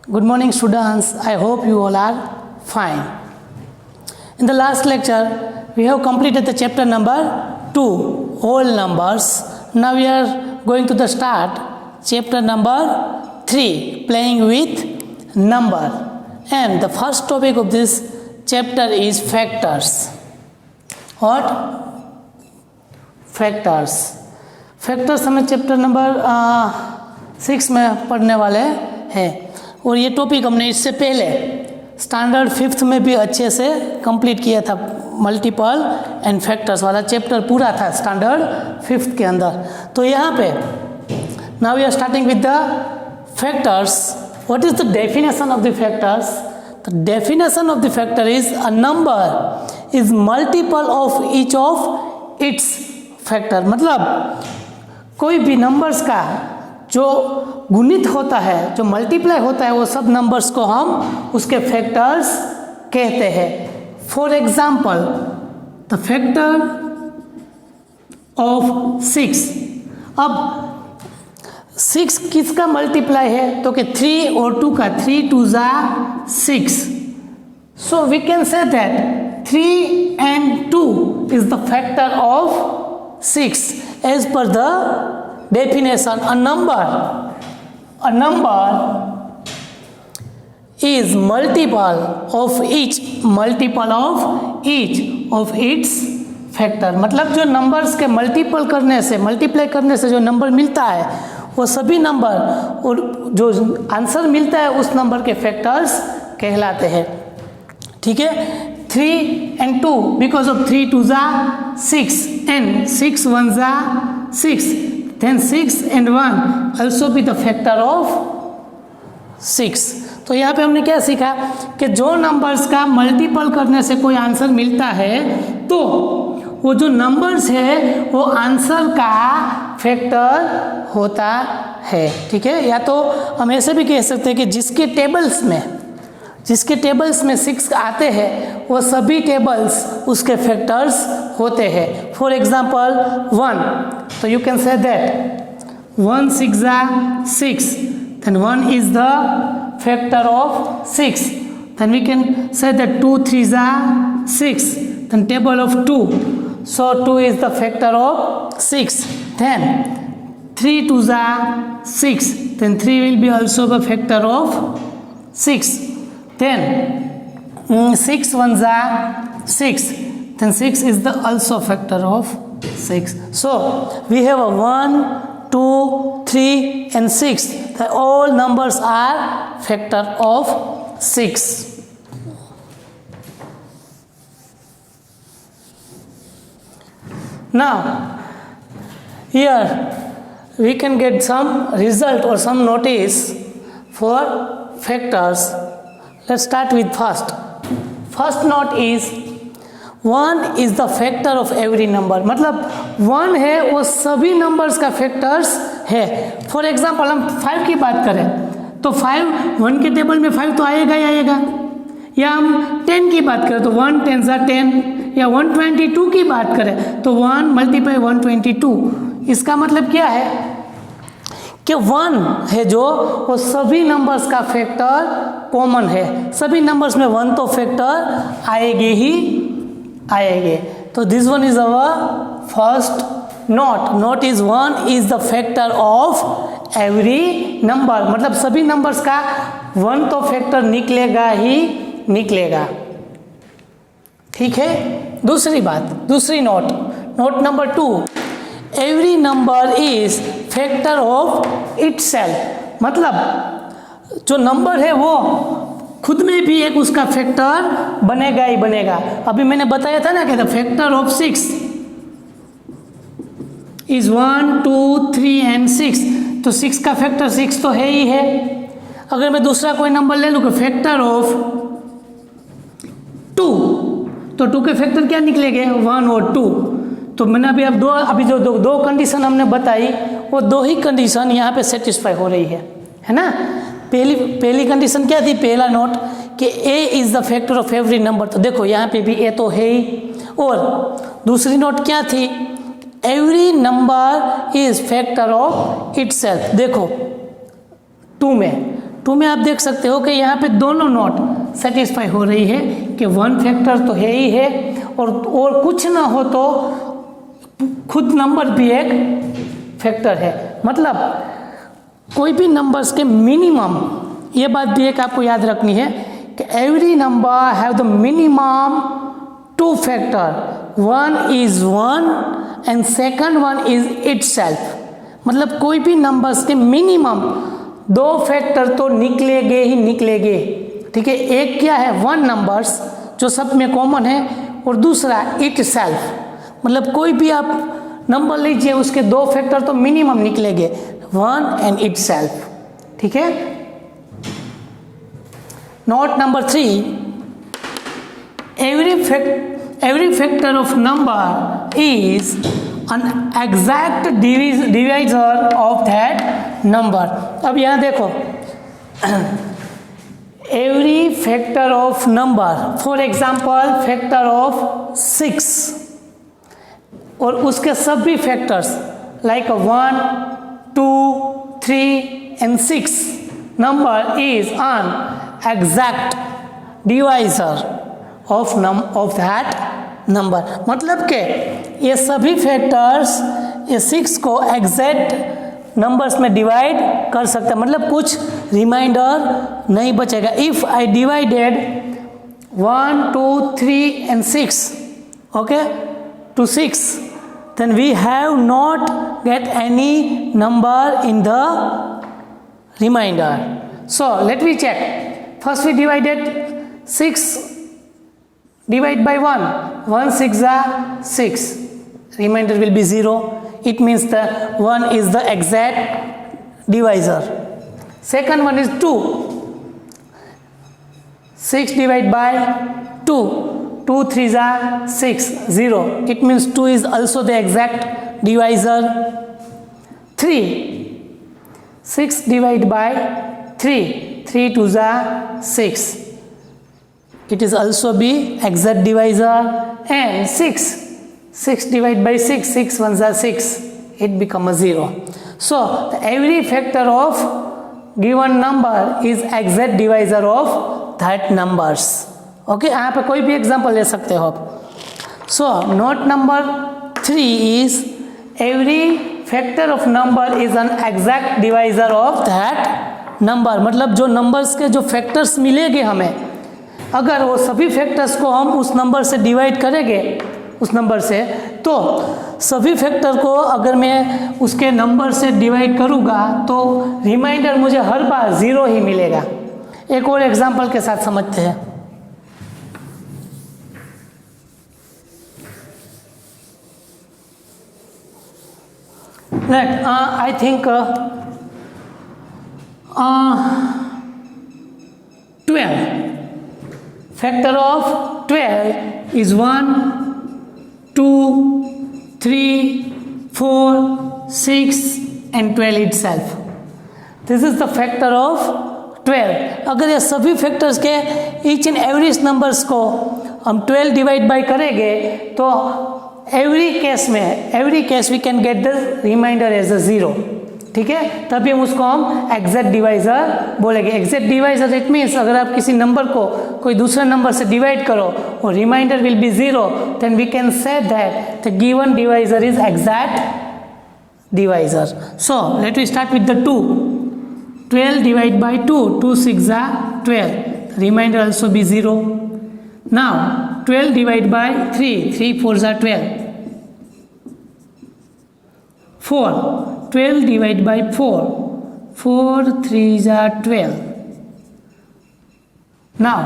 Good morning, students. I hope you all are fine. In the last lecture, we have completed the chapter number 2, whole numbers. Now we are going to the start chapter number 3, playing with number. And the first topic of this chapter is factors. What? Factors. Factors हमें chapter number 6 में पढ़ने वाले हैं और ये topic हमने इससे पहले स्टैंडर्ड 5th में भी अच्छे से कंप्लीट किया था। मल्टीपल एंड फैक्टर्स वाला चैप्टर पूरा था स्टैंडर्ड 5th के अंदर। तो यहाँ पे now we are starting with the factors. What is the definition of the factors? The definition of the factor is a number is multiple of each of its factor. मतलब कोई भी numbers का जो गुणित होता है, जो मल्टीप्लाई होता है, वो सब नंबर्स को हम उसके फैक्टर्स कहते हैं। For example the factor of 6। अब 6 किसका मल्टीप्लाई है? तो कि 3 और 2 का, 3 2 ज़ा 6। So we can say that 3 and 2 is the factor of 6 as per the definition. A number is multiple of each of its factor। मतलब जो नंबर्स के मल्टीप्लाई करने से जो नंबर मिलता है वो सभी नंबर और जो आंसर मिलता है उस नंबर के फैक्टर्स कहलाते हैं। ठीक है, 3 and 2 because of 3 2 ज़ा 6 and 6 1 ज़ा 6, then 6 and 1 also be the factor of 6। तो यहाँ पे हमने क्या सीखा कि जो नंबर्स का मल्टीपल करने से कोई आंसर मिलता है तो वो जो नंबर्स है वो आंसर का फैक्टर होता है। ठीक है, या तो हम ऐसे भी कह सकते हैं कि जिसके टेबल्स में 6 आते हैं वो सभी टेबल्स उसके फैक्टर्स होते हैं। फॉर एग्जाम्पल 1, तो यू कैन से दैट 1 6 ज़ा 6, then 1 is the factor of 6। then we can say that 2 3 ज़ा 6, then table of 2, so 2 is the factor of 6। then 3 2 ज़ा 6, then 3 will be also the factor of 6। then 6 1 ज़ा 6, then 6 is the also factor of 6। so we have a 1 2 3 and 6, all numbers are factor of 6। now here we can get some result or some notice for factors। let's start with first note is 1 is the factor of every number। मतलब 1 है वो सभी numbers का factors है। For example हम 5 की बात करें तो 1 के टेबल में 5 तो आएगा ही आएगा। या हम 10 की बात करें तो 1 10 ज़ा 10। या 122 की बात करें तो 1 × 122। इसका मतलब क्या है कि 1 है जो वो सभी नंबर्स का फैक्टर कॉमन है। सभी नंबर्स में 1 तो फैक्टर आएंगे ही आएंगे। तो this one is our first note is 1 is the factor of every number. मतलब सभी नंबर्स का 1 तो फैक्टर निकलेगा ही निकलेगा। ठीक है, दूसरी note number 2, every number is factor of itself. मतलब जो नंबर है वो खुद में भी एक उसका फैक्टर बनेगा ही बनेगा। अभी मैंने बताया था ना कि the factor of 6 is 1 2 3 and 6। तो 6 का फैक्टर 6 तो है ही है। अगर मैं दूसरा कोई नंबर ले लूँ कि फैक्टर ऑफ 2, तो 2 के फैक्टर क्या निकलेंगे? 1 और 2। तो मैंने अभी जो दो कंडीशन हमने बताई वो 2 ही कंडीशन यहाँ पे सेटिस्फाई हो रही है ना। पहली कंडीशन क्या थी? पहला नोट कि a is the factor of every number. तो देखो यहाँ पे भी a तो है ही। और दूसरी नोट क्या थी? Every number is factor of itself. देखो 2 में 2 में आप देख सकते हो कि यहाँ पे दोनों नोट सेटिस्फाई हो रही है कि 1 फैक्टर तो है ही है और कुछ ना हो तो खुद नंबर भी एक फैक्टर है। मतलब कोई भी नंबर्स के मिनिमम, ये बात भी एक आपको याद रखनी है कि every number have the minimum 2 factor, 1 is 1 and second one is itself. मतलब कोई भी नंबर्स के मिनिमम 2 फैक्टर तो निकलेंगे ही निकलेंगे, ठीक है। एक क्या है 1 नंबर्स जो सब में कॉमन है और दूसरा इटसेल्फ, मतलब कोई भी आप नंबर लीजिए उसके 2 फैक्टर तो मिनिमम निकलेंगे, 1 एंड इटसेल्फ, ठीक है। Note number 3, every factor of number is an exact divisor of that number। अब यहाँ देखो every factor of number, for example factor of 6 और उसके सभी factors like 1, 2, 3 and 6 number is an exact divisor of that number। मतलब के ये सभी फैक्टर्स ये 6 को एग्जैक्ट नंबर्स में डिवाइड कर सकते हैं, मतलब कुछ रिमाइंडर नहीं बचेगा। If I divided 1, 2, 3 and 6 okay to 6, then we have not get any number in the remainder। So let me check, first we divided 6 divide by 1, 1 6 are 6, remainder will be 0, it means the 1 is the exact divisor। Second one is 2, 6 divide by 2, 2 3s are 6, 0, it means 2 is also the exact divisor। 3, 6 divide by 3, 3 2s are 6, it is also be exact divisor। And 6 divide by 6, 6 1s are 6, it become a 0। So every factor of given number is exact divisor of that numbers। Okay यहाँ पे कोई भी example ले सकते हो आप। So note number 3 is every factor of number is an exact divisor of that number. मतलब जो नंबर्स के जो फैक्टर्स मिलेंगे हमें, अगर वो सभी फैक्टर्स को हम उस नंबर से डिवाइड करेंगे उस नंबर से, तो सभी फैक्टर को अगर मैं उसके नंबर से डिवाइड करूँगा तो रिमाइंडर मुझे हर बार 0 ही मिलेगा। एक और एग्जांपल के साथ समझते हैं। Right, I think 12 factor of 12 is 1, 2, 3, 4, 6 and 12 itself। This is the factor of 12। अगर ये सभी फैक्टर्स के ईच एंड एवरी नंबर्स को हम 12 डिवाइड बाई करेंगे तो every case we can get the remainder as a 0, ठीक है। तभी हम उसको हम एग्जैक्ट डिवाइजर बोलेंगे। एग्जैक्ट डिवाइजर इट मीन्स अगर आप किसी नंबर को कोई दूसरे नंबर से डिवाइड करो और remainder will be 0, then we can say that the given divisor is exact divisor. So let we start with the 2। 12 divide by 2, 2 6 are 12, remainder also be 0। Now 12 divide by 3, 3 4s are 12। 4, 12 divide by 4, 4 3s are 12। Now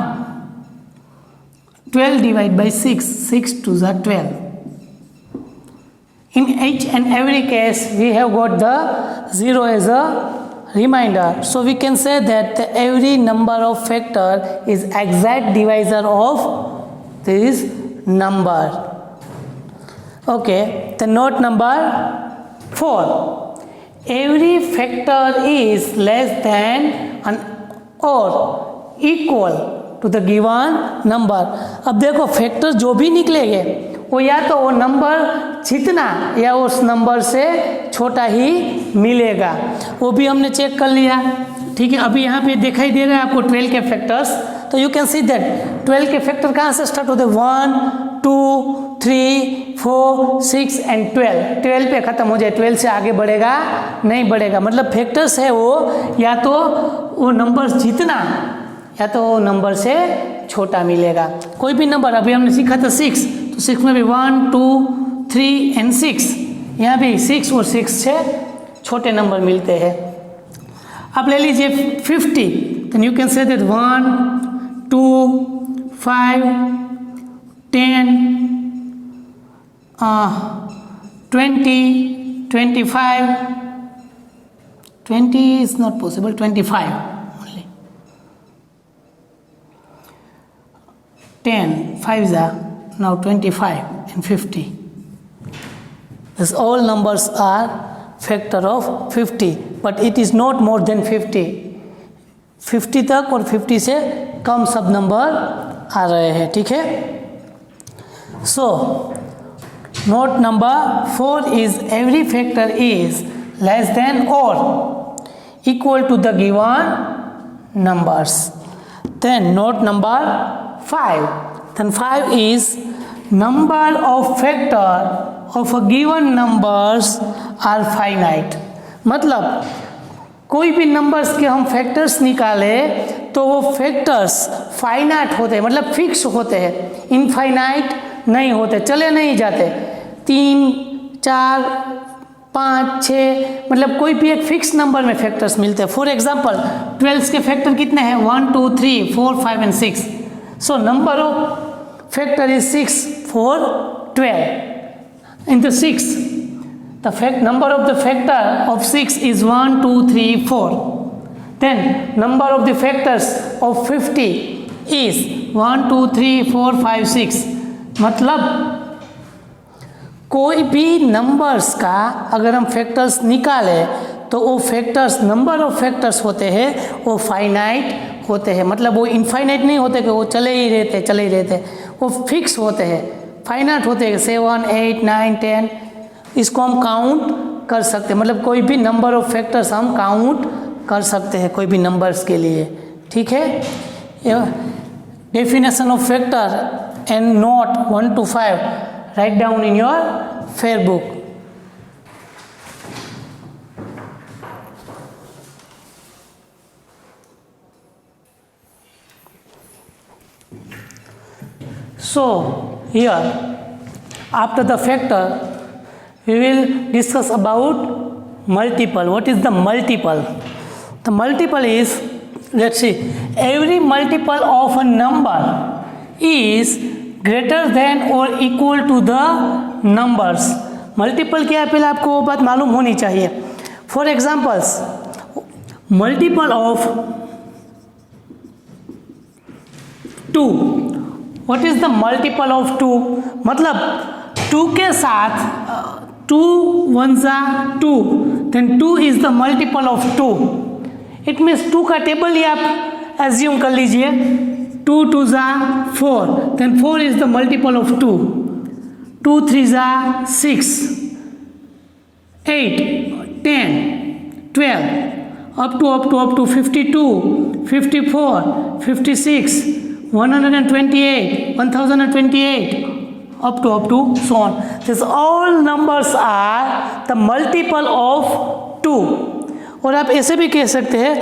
12 divide by 6, 6 2s are 12। In each and every case we have got the 0 as a remainder, so we can say that every number of factor is exact divisor of this number। Okay, the note number 4, every factor is less than or equal to the given number। अब देखो factor जो भी निकलेंगे वो या तो वो number जितना या उस नंबर से छोटा ही मिलेगा, वो भी हमने चेक कर लिया। ठीक है, अभी यहाँ पे दिखाई दे रहा है आपको 12 के फैक्टर्स, तो यू कैन सी दैट 12 के फैक्टर कहाँ से स्टार्ट होते हैं, 1 2 3 4 6 एंड 12 पे ख़त्म हो जाए, 12 से आगे बढ़ेगा नहीं बढ़ेगा। मतलब फैक्टर्स है वो या तो वो नंबर जितना या तो वो नंबर से छोटा मिलेगा। कोई भी नंबर, अभी हमने सीखा था 6, तो 6 में भी 1 2 3 एंड 6, यहाँ भी 6 और 6 से छोटे नंबर मिलते हैं। अब ले लीजिए 50, then you can say that 1 2 5 10 20 25 20 is not possible, 25 only, 10 5s are now 25 and 50. These all numbers are factor of 50, but it is not more than 50. 50 तक और 50 से कम सब नंबर आ रहे हैं, ठीक है। सो note number 4 is every factor is less than or equal to the given numbers. Then note number 5. Then 5 is number of factor of a given numbers are finite. मतलब कोई भी नंबर्स के हम फैक्टर्स निकाले तो वो फैक्टर्स फाइनाइट होते हैं, मतलब फिक्स होते हैं, इनफाइनाइट नहीं होते, चले नहीं जाते। 3 4 5 6, मतलब कोई भी एक फिक्स नंबर में फैक्टर्स मिलते हैं। फॉर एग्जांपल 12 के फैक्टर कितने हैं, 1 2 3 4 5 and 6। So number of factor is 6 for 12 into 6. The number of the factor of 6 is 1 2 3 4. Then number of the factors of 50 is 1 2 3 4 5 6. मतलब कोई भी नंबर्स का अगर हम फैक्टर्स निकाले तो वो फैक्टर्स, नंबर ऑफ फैक्टर्स होते हैं वो फाइनाइट होते हैं, मतलब वो इनफाइनाइट नहीं होते कि वो चले ही रहते, वो फिक्स होते हैं, फाइनाइट होते हैं। 7 8 9 10, इसको हम काउंट कर सकते हैं, मतलब कोई भी नंबर ऑफ फैक्टर्स हम काउंट कर सकते हैं कोई भी नंबर्स के लिए, ठीक है। Definition of factor and note 1 to 5 write down in your fair book. So here after the factor we will discuss about multiple. What is the multiple? The multiple is, let's see, every multiple of a number is greater than or equal to the numbers. Multiple क्या है पहले आपको वो बात मालूम होनी चाहिए। For examples, multiple of 2. What is the multiple of 2? मतलब 2 के साथ 2 1s are 2, then 2 is the multiple of 2. It means 2 का टेबल ही आप एज्यूम कर लीजिए, 2 2s are 4, then 4 is the multiple of 2. 2 3s are 6, 8 10 12 up to 52 54 56 128 1028 up to so on. These all numbers are the multiple of 2. और आप ऐसे भी कह सकते हैं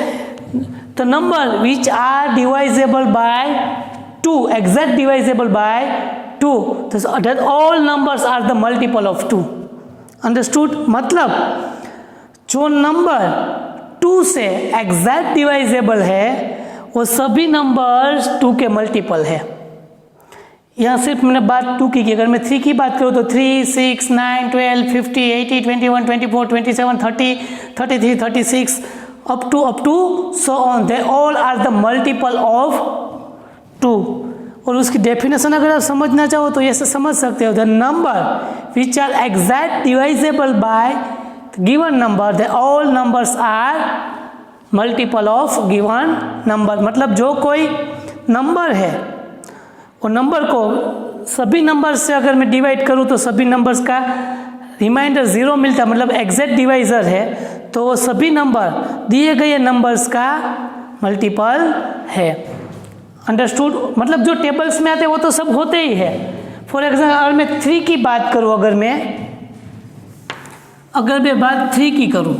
the number which are divisible by 2, exact divisible by 2, that all numbers are the multiple of 2. Understood? मतलब जो number 2 से exact divisible है वो सभी नंबर्स 2 के मल्टीपल है। यहाँ सिर्फ मैंने बात 2 की, अगर मैं 3 की बात करूँ तो 3 6 9 12 50 80 21 24 27 30 33 36 up to so on, they all are the multiple of 2. और उसकी डेफिनेशन अगर आप समझना चाहो तो ऐसे समझ सकते हो, the number which are exact divisible by given number, they all numbers are multiple of given number. मतलब जो कोई नंबर है वो नंबर को सभी नंबर से अगर मैं डिवाइड करूँ तो सभी नंबर्स का रिमाइंडर 0 मिलता है, मतलब एग्जैक्ट डिवाइजर है, तो वो सभी नंबर दिए गए नंबर्स का मल्टीपल है। अंडरस्टूड? मतलब जो टेबल्स में आते हैं वो तो सब होते ही है। फॉर एग्जाम्पल अगर मैं 3 की बात करूँ, अगर मैं बात 3 की करूँ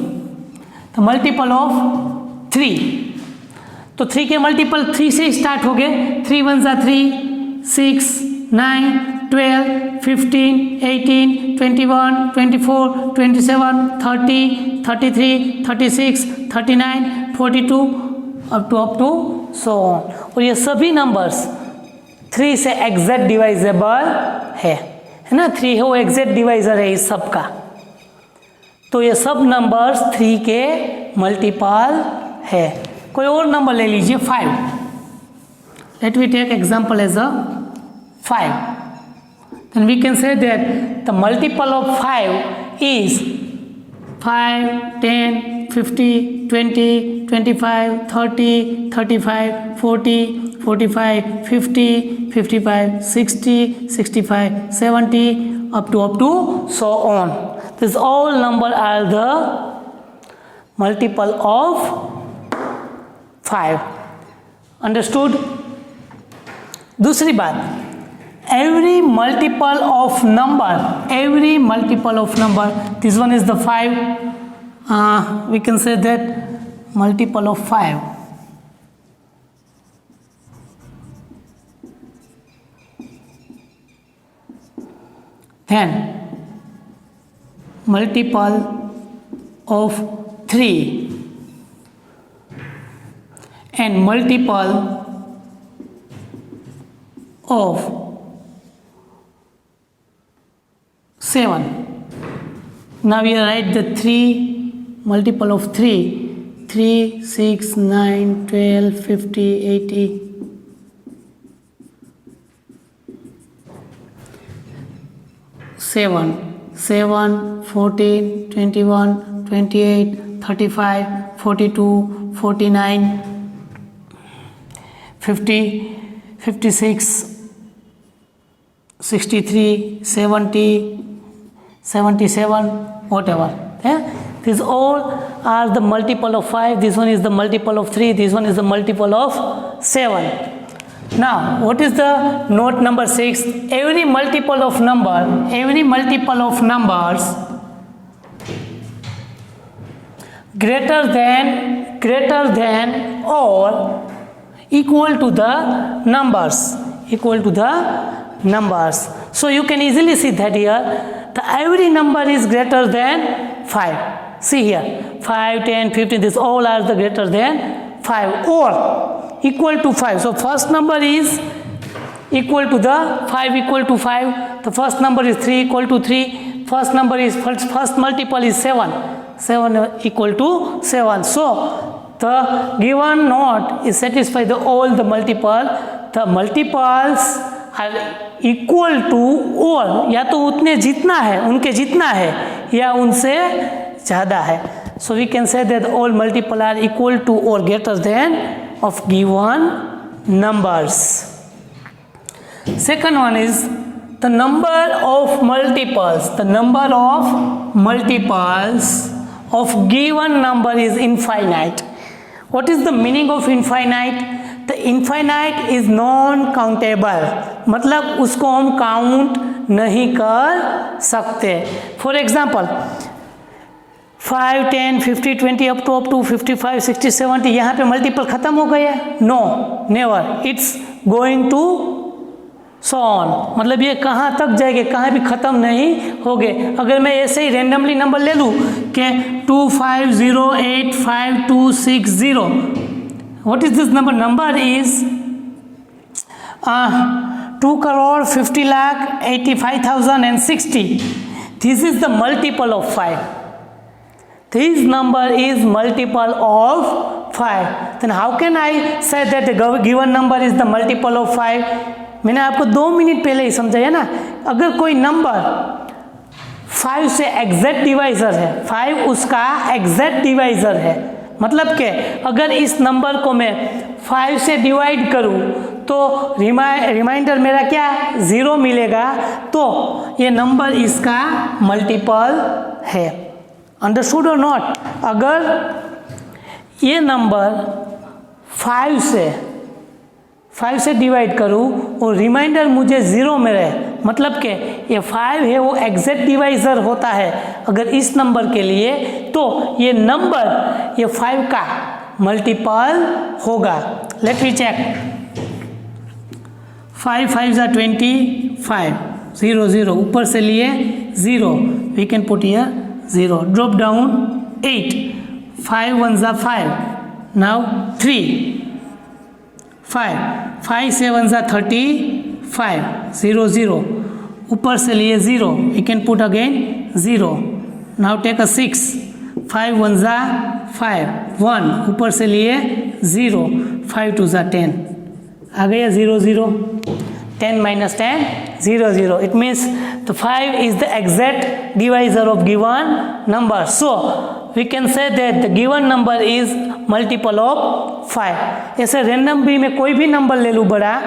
तो मल्टीपल ऑफ 3, तो 3 के मल्टीपल 3 से स्टार्ट हो गए। 3 1 जा 3, 6 9 12 15 18 21 24 27 30 33 36 39 42 अप टू सो ऑन। और ये सभी नंबर्स 3 से एग्जैक्ट डिवाइजेबल है ना? 3 है वो एग्जैक्ट डिवाइजर है इस सब का। तो ये सब नंबर्स 3 के मल्टीपल है। कोई और नंबर ले लीजिए 5। Let we take example as a 5. Then we can say that the multiple of 5 is 5, 10, 50, 20, 25, 30, 35, 40, 45, 50, 55, 60, 65, 70, up to so on. These all number are the multiple of 5. Understood? दूसरी बात, every multiple of number, this one is the 5, we can say that multiple of 5. Then multiple of 3 and multiple of 7. Now we write the 3 multiple of 3, 3, 6, 9, 12, 50, 80, 7, 14, 21, 28, 35, 42, 49, 50, 56, 63, 70, 77, whatever. These all are the multiple of 5. This one is the multiple of 3. This one is the multiple of 7. Now, what is the note number 6? Every multiple of numbers greater than or equal to the numbers. So you can easily see that here, every number is greater than 5. See here, 5, 10, 15, these all are the greater than 5 or equal to 5. So first number is equal to the 5 equal to 5. The first number is 3 equal to 3. First number is first multiple is 7. 7 equal to 7. So the given note is satisfy the all the multiple. The multiples are equal to or या तो उतने जितना है, उनके जितना है या उनसे ज़्यादा है. So we can say that all multiple are equal to or greater than of given numbers. Second one is the number of multiples. The number of multiples of given number is infinite. What is the meaning of infinite? The infinite is non-countable. मतलब उसको हम count नहीं कर सकते. For example, 5, 10, 50, 20 up to 55, 60, 70 यहाँ पे multiple खत्म हो गए? No, never. It's going to so on. मतलब ये कहाँ तक जाएंगे, कहाँ भी ख़त्म नहीं होंगे. अगर मैं ऐसे ही रेंडमली नंबर ले लूँ कि 25085260, what is this number? Number is 2,50,85,060. This is the multiple of 5. This number is multiple of 5. Then how can I say that the given number is the multiple of 5? मैंने आपको 2 minute पहले ही समझाया ना. अगर कोई नंबर 5 से exact divisor है, 5 उसका एग्जैक्ट डिवाइजर है, मतलब कि अगर इस नंबर को मैं 5 से डिवाइड करूं तो रिमाइंडर मेरा क्या 0 मिलेगा, तो ये नंबर इसका मल्टीपल है. अंडरस्टूड और नॉट? अगर ये नंबर 5 से डिवाइड करूँ और रिमाइंडर मुझे 0 में रहे, मतलब कि ये 5 है वो एग्जैक्ट डिवाइज़र होता है अगर इस नंबर के लिए, तो ये नंबर ये 5 का मल्टीपल होगा। Let me check. 5 5 ज़ा 25, 0 0 ऊपर से लिए 0, we can put here 0, drop down 8, 5 1 ज़ा 5, नाउ 3, 5 5 7 ज़ा 35, 0 0 ऊपर से लिए 0, we can put again 0, now take a 6, 5 1 ज़ा 5, 1 ऊपर से लिए 0, 5 2 ज़ा 10, आ गया 0 0, 10 minus 10 0 0, it means the 5 is the exact divisor of given number, so we can say that the given number is multiple of 5। ऐसे रैंडम भी में कोई भी नंबर ले लूँ बड़ा,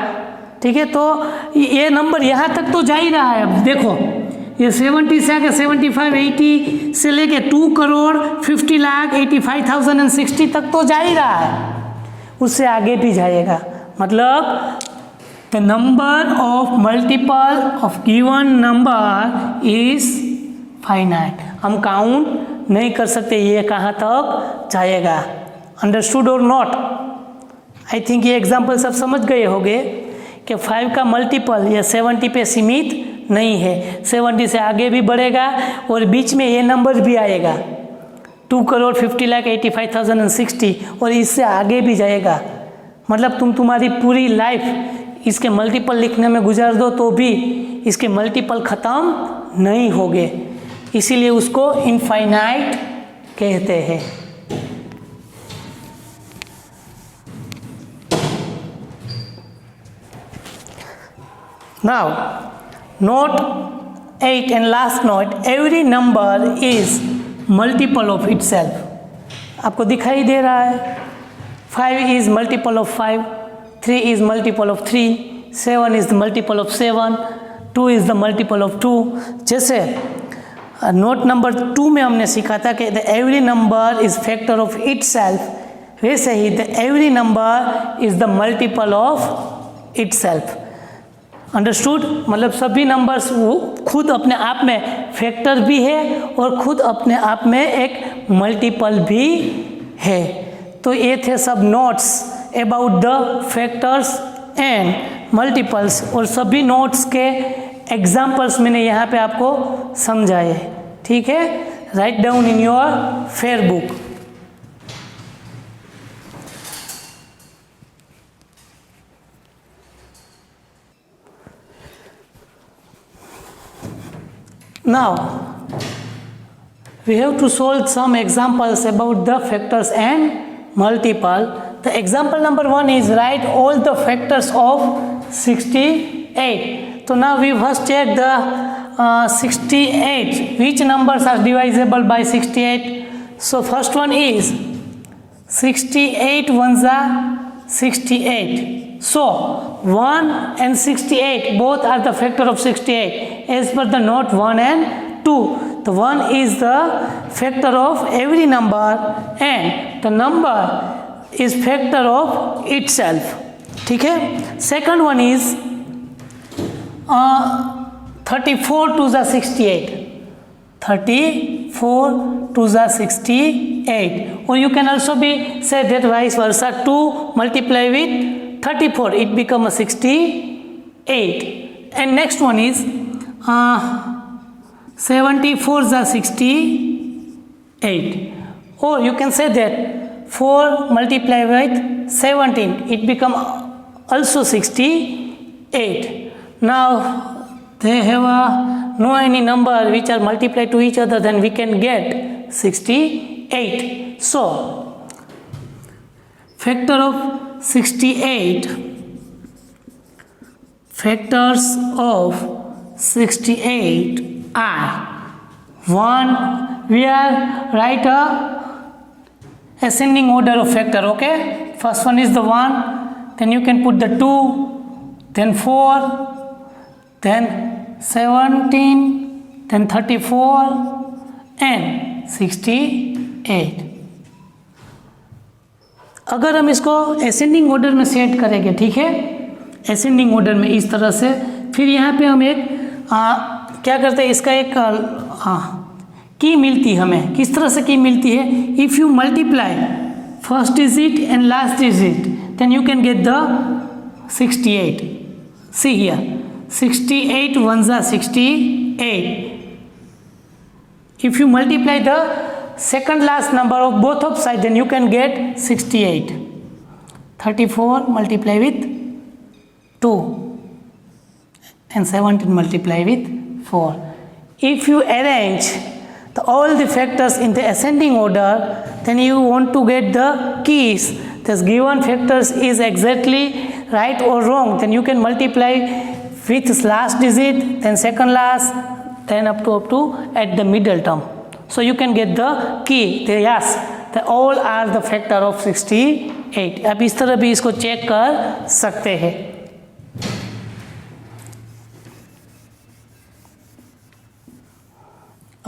ठीक है, तो ये नंबर यहाँ तक तो जा ही रहा है। अब देखो ये 70 से आगे 75 80 से लेके 2,50,85,060 तक तो जा ही रहा है, उससे आगे भी जाएगा। मतलब the number of multiple of given number is finite, हम काउंट नहीं कर सकते ये कहाँ तक जाएगा। अंडरस्टूड और नॉट? आई थिंक ये एग्जाम्पल सब समझ गए होंगे कि 5 का मल्टीपल ये 70 पे सीमित नहीं है, 70 से आगे भी बढ़ेगा और बीच में ये नंबर भी आएगा 2,50,85,060 और इससे आगे भी जाएगा। मतलब तुम्हारी पूरी लाइफ इसके मल्टीपल लिखने में गुजार दो तो भी इसके मल्टीपल ख़त्म नहीं होंगे, इसीलिए उसको इनफाइनाइट कहते हैं। Now note 8 and last note, every number is multiple of itself। आपको दिखाई दे रहा है 5 is multiple of 5, 3 is multiple of 3, 7 is the multiple of 7, 2 is the multiple of 2। जैसे नोट नंबर 2 में हमने सीखा था कि the every number is factor of itself, वैसे ही the every number is the multiple of itself. Understood? मतलब सभी नंबर्स वो खुद अपने आप में फैक्टर भी है और खुद अपने आप में एक मल्टीपल भी है। तो ये थे सब notes about the factors and multiples, और सभी नोट्स के एग्जाम्पल्स मैंने यहाँ पे आपको समझाए। ठीक है, write down in your fair book. Now we have to solve some examples about the factors and multiple. The example number 1 is write all the factors of 68. So now we first check the 68. Which numbers are divisible by 68? So first one is 68 ones are 68. So 1 and 68 both are the factor of 68 as per the note 1 and 2. The 1 is the factor of every number and the number is factor of itself. ठीक है। Second one is 34 to the 68. 34 to the 68, or you can also be say that vice versa, 2 multiply with 34 it become a 68. And next one is 74 the 68, or you can say that 4 multiply with 17 it become also 68. Now they have no any number which are multiplied to each other, then we can get 68. So factor of 68, factors of 68 are 1, we are write a ascending order of factor. Okay, first one is the 1, then you can put the 2, then 4, then 17, then 34 and 68। अगर हम इसको ascending order में set करेंगे, ठीक है, ascending order में इस तरह से, फिर यहाँ पे हम एक क्या करते हैं, इसका एक की मिलती है हमें। किस तरह से की मिलती है? If you multiply first digit and last digit then you can get the 68। See here, 68 ones are 68. If you multiply the second last number of both of sides, then you can get 68. 34 multiply with 2 and 17 multiply with 4. If you arrange all the factors in the ascending order, then you want to get the keys. This given factors is exactly right or wrong, then you can multiply with last digit, then second last, then up to at the middle term. So you can get the key. Yes, they all are the factor of 68. अब इस तरह भी इसको check कर सकते हैं।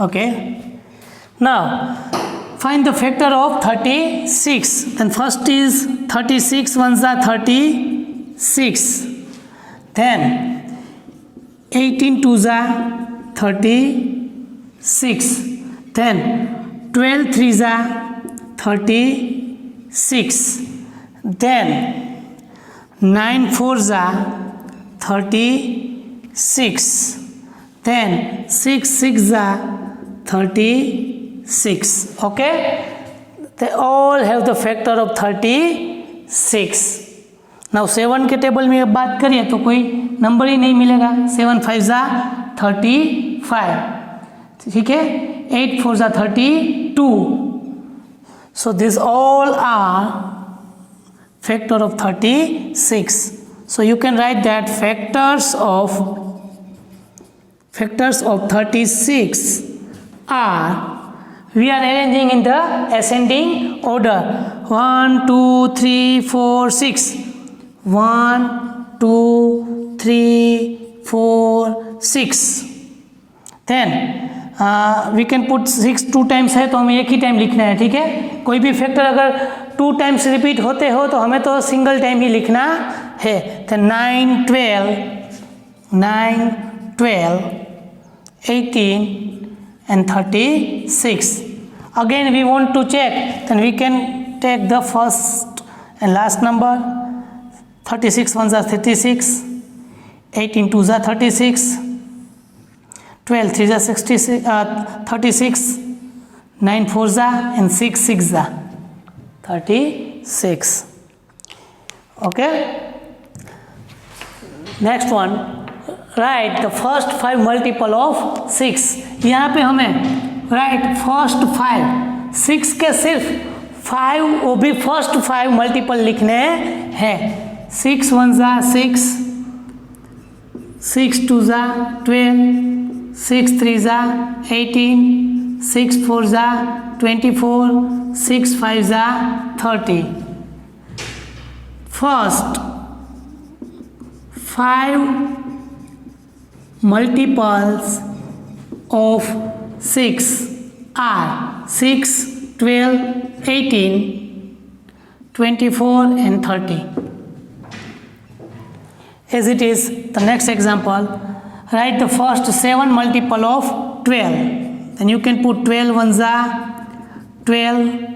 Okay, now find the factor of 36. Then first is 36 ones are 36. Then 18 twos are 36. Then 12 threes are 36. Then 9 fours are 36. Then 6 six are 36. Okay, they all have the factor of 36. Now 7 के table में अब बात करिए तो कोई number ही नहीं मिलेगा। 7 5 जा 35, ठीक है, 8 4 जा 32. So these all are factor of 36. So you can write that factors of 36 are, we are arranging in the ascending order, 1 2 3 4 6. 1 2 3 4 6. Then we can put 6 2 times है तो हमें एक ही टाइम लिखना है, ठीक है। कोई भी फैक्टर अगर 2 टाइम्स रिपीट होते हो तो हमें तो सिंगल टाइम ही लिखना है। तो 9 12 18 and 36. Again we want to check, then we can take the first and last number. 36 ones are 36, 18 twos are 36, 12 threes are 36, 9 fours are and 6 6 are 36. Okay, next one, write the first 5 multiple of 6. यहाँ पे हमें write first 5, 6 के सिर्फ 5, वो भी first 5 multiple लिखने हैं। 6 ones are 6, 6 twos are 12, 6 threes are 18, 6 fours are 24, 6 fives are 30. First 5 multiples of 6 are 6, 12, 18, 24 and 30. As it is, the next example, write the first 7 multiple of 12. Then you can put 12 ones are 12,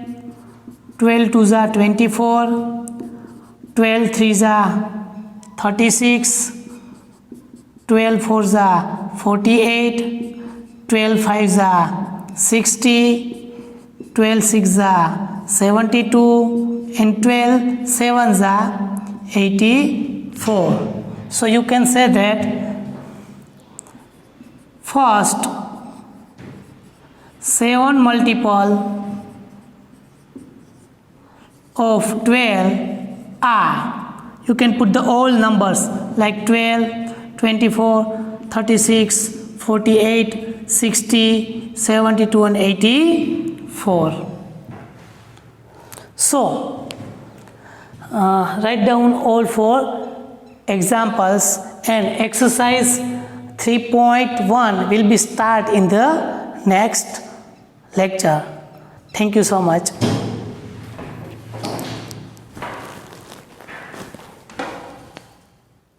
12 twos are 24, 12 threes are 36, 12 fours are 48, 12 fives are 60, 12 sixes are 72 and 12 sevens are 84. So you can say that first 7 multiple of 12 are, you can put the all numbers like 12, 24, 36, 48, 60, 72 and 84. So write down all 4 examples, and exercise 3.1 will be start in the next lecture. Thank you so much.